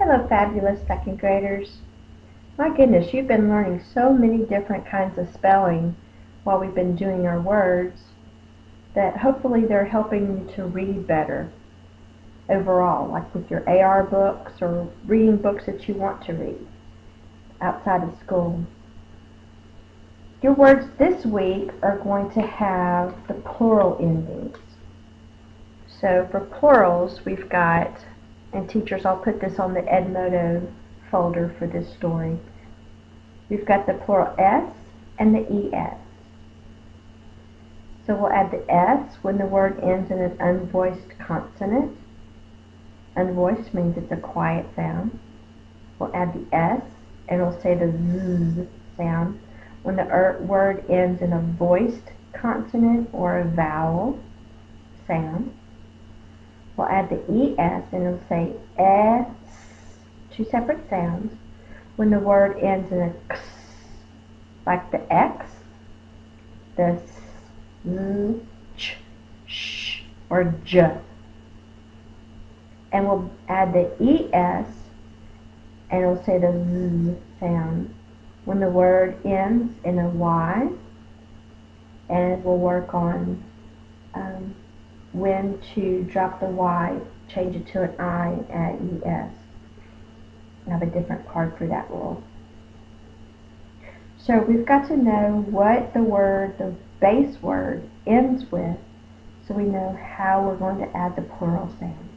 Hello, fabulous second graders. My goodness, you've been learning so many different kinds of spelling while we've been doing our words that hopefully they're helping you to read better overall, like with your AR books or reading books that you want to read outside of school. Your words this week are going to have the plural endings. So for plurals, we've got, and teachers, I'll put this on the Edmodo folder for this story. We've got the plural S and the ES. So we'll add the S when the word ends in an unvoiced consonant. Unvoiced means it's a quiet sound. We'll add the S and we'll say the Z sound when the word ends in a voiced consonant or a vowel sound. We'll add the ES and it'll say S, two separate sounds, when the word ends in a X, like the X, the S, Ch, Sh, or J. And we'll add the ES and it'll say the Z sound when the word ends in a Y, and we'll work on when to drop the Y, change it to an I, and add ES. I have a different card for that rule. So we've got to know what the base word ends with, so we know how we're going to add the plural sound.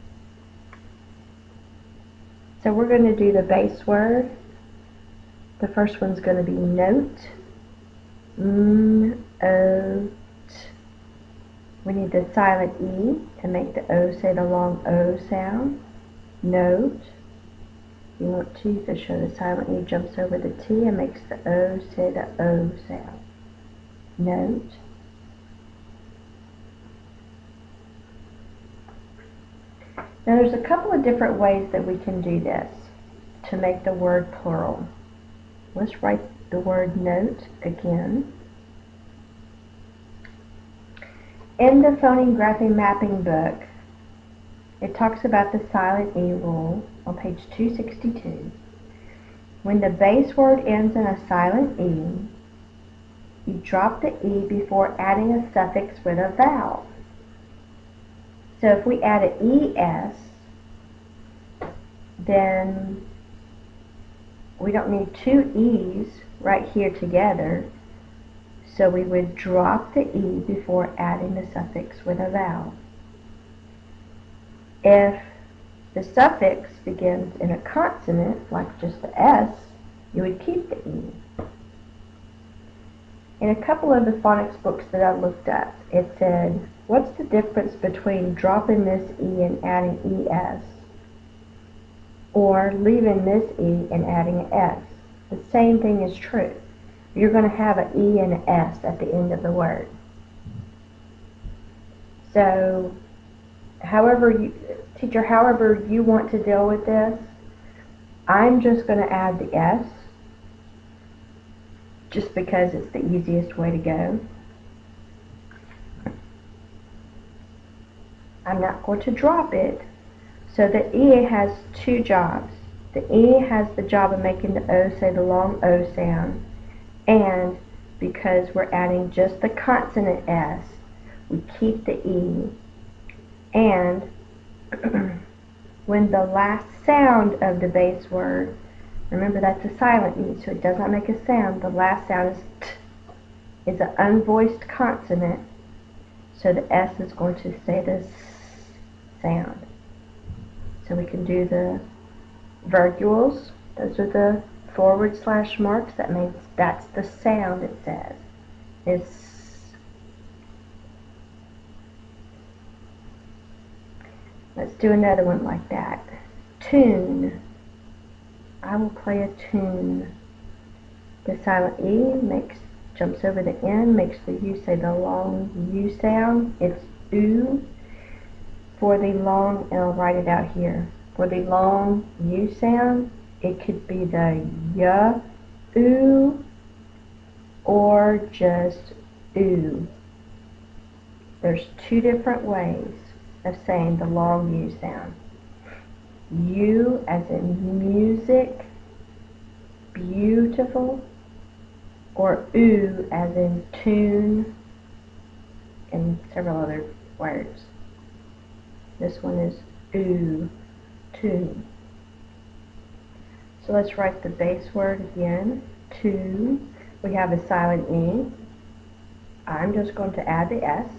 So we're going to do the base word. The first one's going to be note. O, T. We need the silent E to make the O say the long O sound. Note. You want to show the silent E jumps over the T and makes the O say the O sound. Note. Now there's a couple of different ways that we can do this to make the word plural. Let's write the word note again. In the phoneme grapheme mapping book, it talks about the silent E rule on page 262. When the base word ends in a silent E, you drop the E before adding a suffix with a vowel. So if we add an ES, then we don't need two E's right here together, so we would drop the E before adding the suffix with a vowel. If the suffix begins in a consonant, like just the S, you would keep the E. In a couple of the phonics books that I looked at, it said, what's the difference between dropping this E and adding ES, or leaving this E and adding an S? The same thing is true. You're going to have an E and an S at the end of the word. So, however you want to deal with this, I'm just going to add the S, just because it's the easiest way to go. I'm not going to drop it. So the E has two jobs. The E has the job of making the O say the long O sound, and because we're adding just the consonant S, we keep the E, and when the last sound of the base word, remember that's a silent E, so it does not make a sound, the last sound is T, is an unvoiced consonant, so the S is going to say the S sound. So we can do the virgules. Those are the forward slash marks. That means that's the sound it says. It's, let's do another one like that. Tune. I will play a tune. The silent E jumps over the N, makes the U say the long U sound. It's oo. For the long, and I'll write it out here. For the long U sound, it could be the Y, oo, or just oo. There's two different ways of saying the long U sound. U as in music, beautiful, or oo as in tune, and several other words. This one is oo, tune. So let's write the base word again. Tune. We have a silent E. I'm just going to add the S.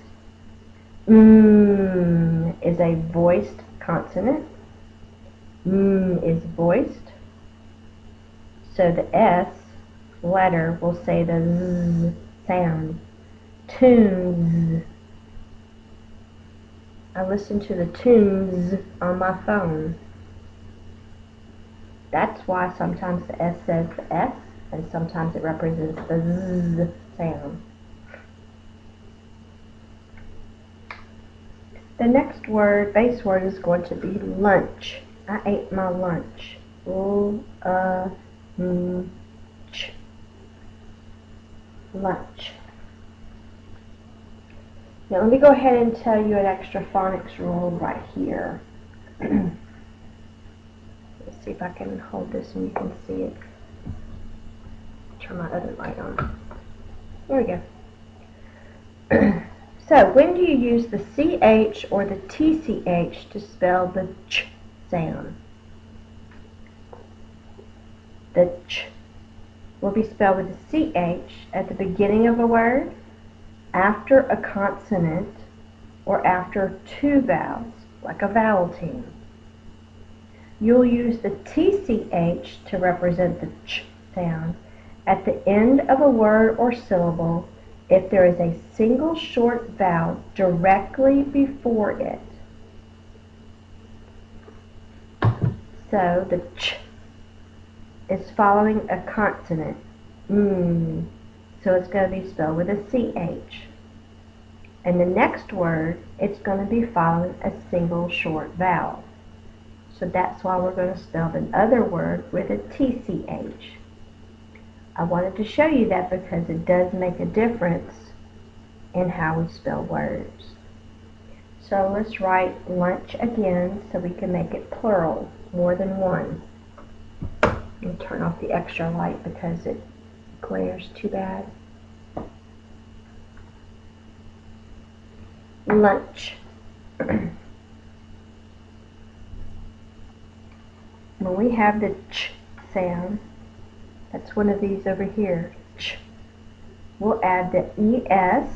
Is a voiced consonant. Is voiced. So the S letter will say the Z sound. Tunes. I listen to the tunes on my phone. That's why sometimes the S says the S, and sometimes it represents the Z sound. The next word, base word, is going to be lunch. I ate my lunch. Lunch. Now let me go ahead and tell you an extra phonics rule right here. Let's see if I can hold this and you can see it. Turn my other light on. There we go. So when do you use the CH or the TCH to spell the ch sound? The ch will be spelled with the CH at the beginning of a word, after a consonant, or after two vowels, like a vowel team. You'll use the TCH to represent the ch sound at the end of a word or syllable if there is a single short vowel directly before it. So the ch is following a consonant. So it's going to be spelled with a CH. And the next word, it's going to be following a single short vowel. So that's why we're going to spell the other word with a TCH. I wanted to show you that because it does make a difference in how we spell words. So let's write lunch again so we can make it plural, more than one. I'll turn off the extra light because it glares too bad. Lunch. When we have the ch sound, that's one of these over here, ch, we'll add the ES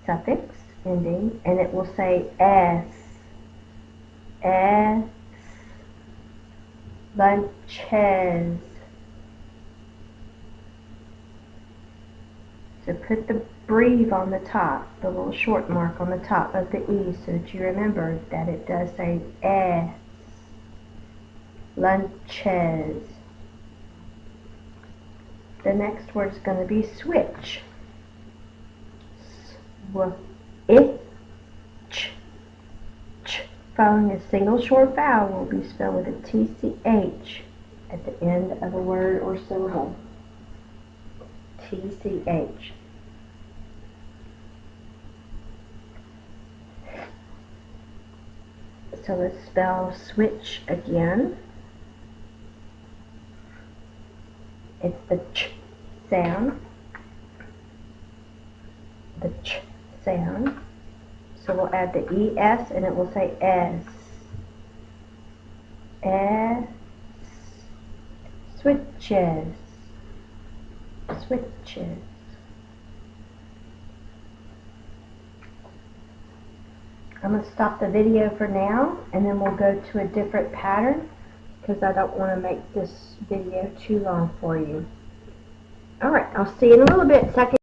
suffix ending, and it will say S. S. Lunches. So put the breathe on the top, the little short mark on the top of the E, so that you remember that it does say S. Lunches. The next word is going to be switch. Ch. Following a single short vowel will be spelled with a TCH at the end of a word or syllable. TCH. So let's spell switch again. It's the ch sound. The ch sound. So we'll add the ES and it will say S. S. Switches. Switches. I'm going to stop the video for now and then we'll go to a different pattern because I don't want to make this video too long for you. Alright, I'll see you in a little bit. Second.